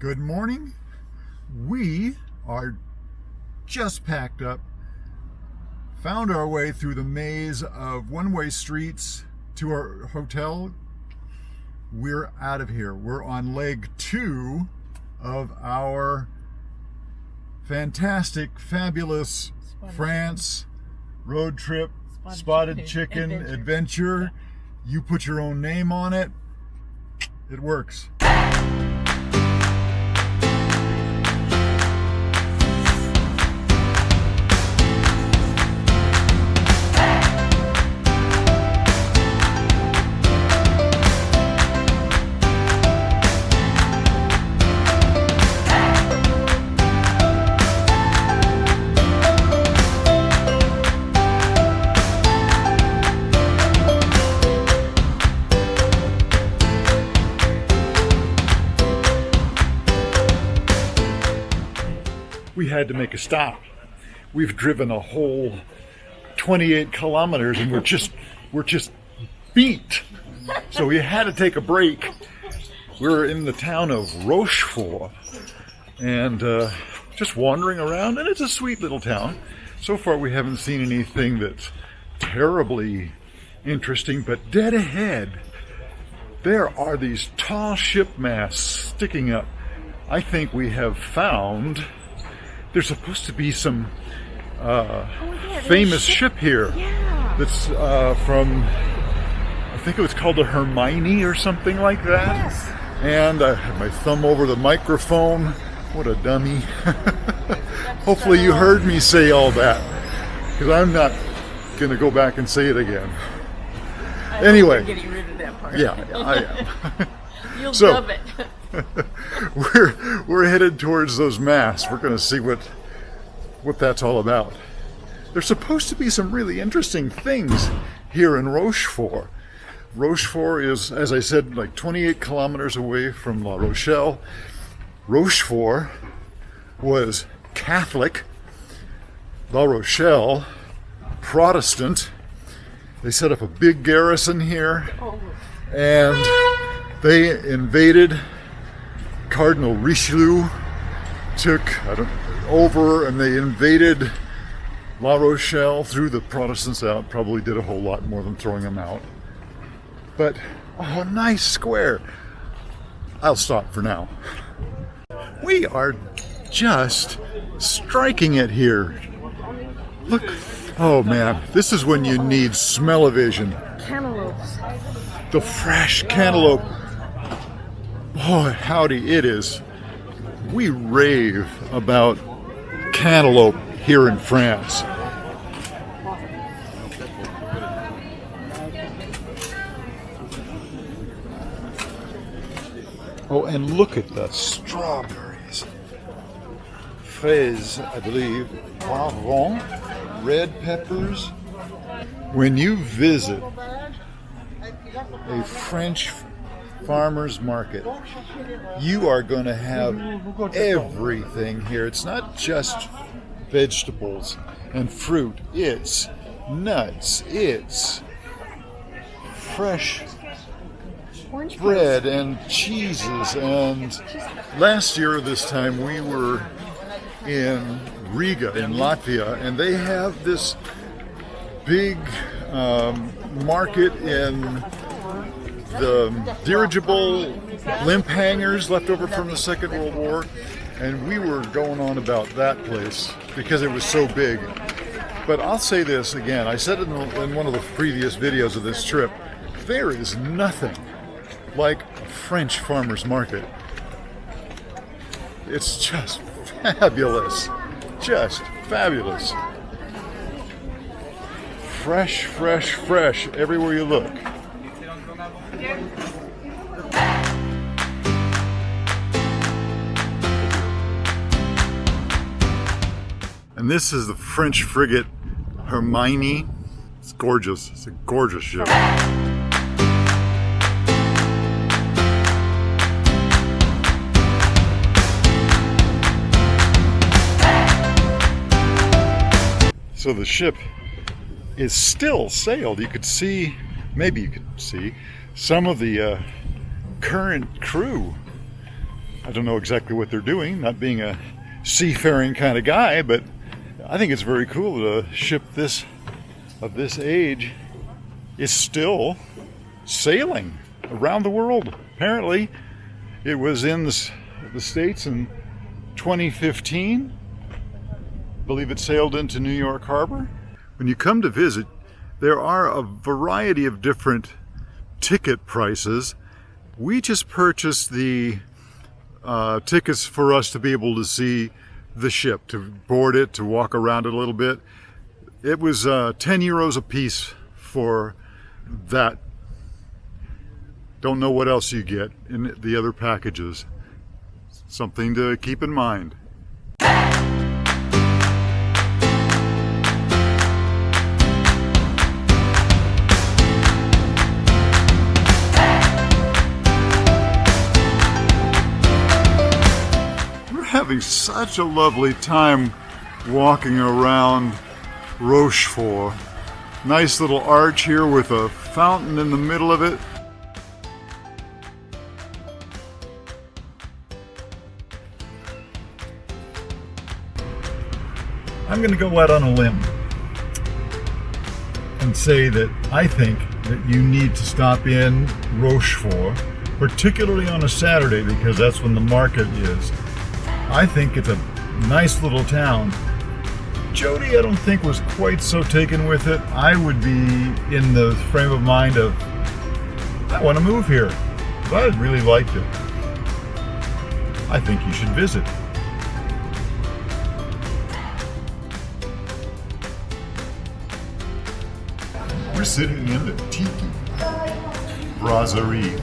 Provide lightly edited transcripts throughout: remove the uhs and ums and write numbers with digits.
Good morning. We are just packed up, found our way through the maze of one-way streets to our hotel. We're out of here. We're on leg 2 of our fantastic, fabulous France road trip, spotted chicken adventure. You put your own name on it. It works. We had to make a stop. We've driven a whole 28 kilometers and we're just beat. So we had to take a break. We're in the town of Rochefort and just wandering around, and it's a sweet little town. So far we haven't seen anything that's terribly interesting, but dead ahead there are these tall ship masts sticking up. I think we have found there's supposed to be some famous ship here that's from, I think it was called the Hermione or something like that. Yes. And I have my thumb over the microphone. What a dummy. Hopefully you heard me say all that, because I'm not going to go back and say it again. Anyway. Getting rid of that part. Yeah, I am. You'll So, love it. we're headed towards those masts. We're going to see what that's all about. There's supposed to be some really interesting things here in Rochefort. Rochefort is, as I said, like 28 kilometers away from La Rochelle. Rochefort was Catholic. La Rochelle, Protestant. They set up a big garrison here, and they invaded. Cardinal Richelieu took over, and they invaded La Rochelle, threw the Protestants out. Probably did a whole lot more than throwing them out. But, oh, nice square. I'll stop for now. We are just striking it here. Look, oh man, this is when you need smell-o-vision. Cantaloupes. The fresh cantaloupe. Oh, howdy, it is. We rave about cantaloupe here in France. Oh, and look at the strawberries. Fraises, I believe. Poivrons, red peppers. When you visit a French farmer's market, you are going to have everything here. It's not just vegetables and fruit. It's nuts. It's fresh bread and cheeses. And last year this time we were in Riga in Latvia, and they have this big market in the dirigible blimp hangars left over from the Second World War, and we were going on about that place because it was so big. But I'll say this again, I said it in one of the previous videos of this trip, there is nothing like a French farmer's market. It's just fabulous. Just fabulous. Fresh, fresh, fresh everywhere you look. And this is the French frigate Hermione. It's gorgeous. It's a gorgeous ship. So the ship is still sailed. You could see, maybe you could see some of the current crew I don't know exactly what they're doing, not being a seafaring kind of guy, but I think it's very cool that a ship of this age is still sailing around the world. Apparently, it was in the States in 2015. I believe it sailed into New York Harbor. When you come to visit, there are a variety of different ticket prices. We just purchased the tickets for us to be able to see the ship, to board it, to walk around it a little bit. It was 10 euros a piece for that. Don't know what else you get in the other packages. Something to keep in mind. Having such a lovely time walking around Rochefort. Nice little arch here with a fountain in the middle of it. I'm going to go out on a limb and say that I think that you need to stop in Rochefort, particularly on a Saturday, because that's when the market is. I think it's a nice little town. Jody, I don't think, was quite so taken with it. I would be in the frame of mind of, I want to move here. But I really liked it. I think you should visit. We're sitting in the Tiki Brasserie.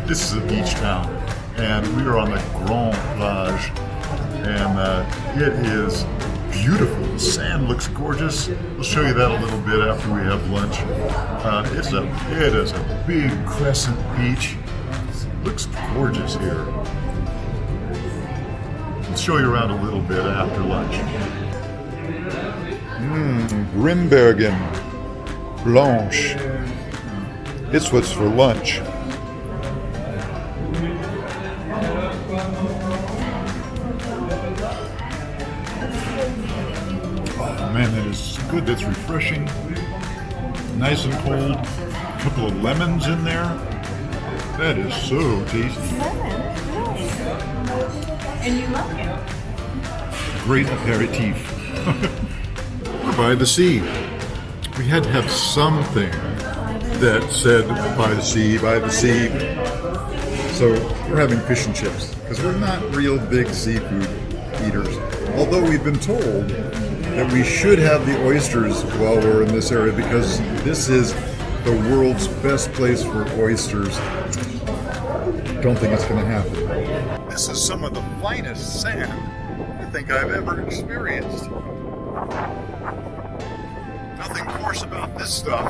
This is a beach town. And we are on the Grand Plage, and it is beautiful. The sand looks gorgeous. We'll show you that a little bit after we have lunch. It is a big crescent beach. Looks gorgeous here. We'll show you around a little bit after lunch. Grimbergen Blanche. It's what's for lunch. Man, that is good. That's refreshing. Nice and cold. A couple of lemons in there. That is so tasty. And you like it. Great aperitif. We're by the sea. We had to have something that said by the sea, by the sea. So we're having fish and chips because we're not real big seafood eaters. Although we've been told that we should have the oysters while we're in this area because this is the world's best place for oysters. Don't think it's going to happen. This is some of the finest sand I think I've ever experienced. Nothing coarse about this stuff.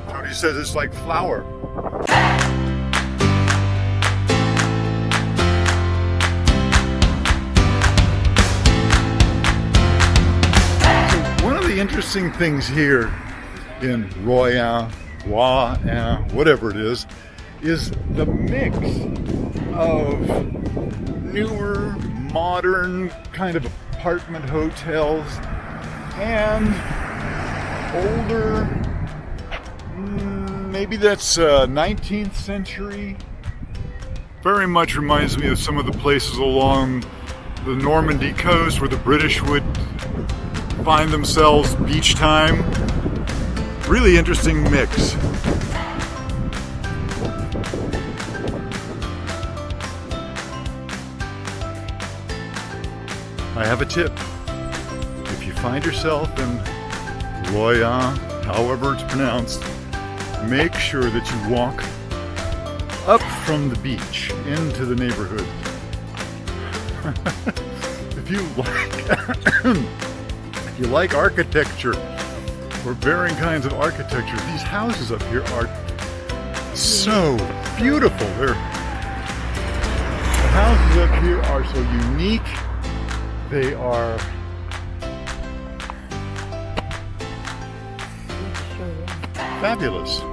Tony says it's like flour. Interesting things here in Royan, whatever it is the mix of newer, modern kind of apartment hotels and older, maybe that's 19th century. Very much reminds me of some of the places along the Normandy coast where the British would find themselves beach time. Really interesting mix. I have a tip. If you find yourself in Royan, however it's pronounced, make sure that you walk up from the beach into the neighborhood. If you like architecture or varying kinds of architecture, these houses up here are so beautiful. The houses up here are so unique. They are fabulous.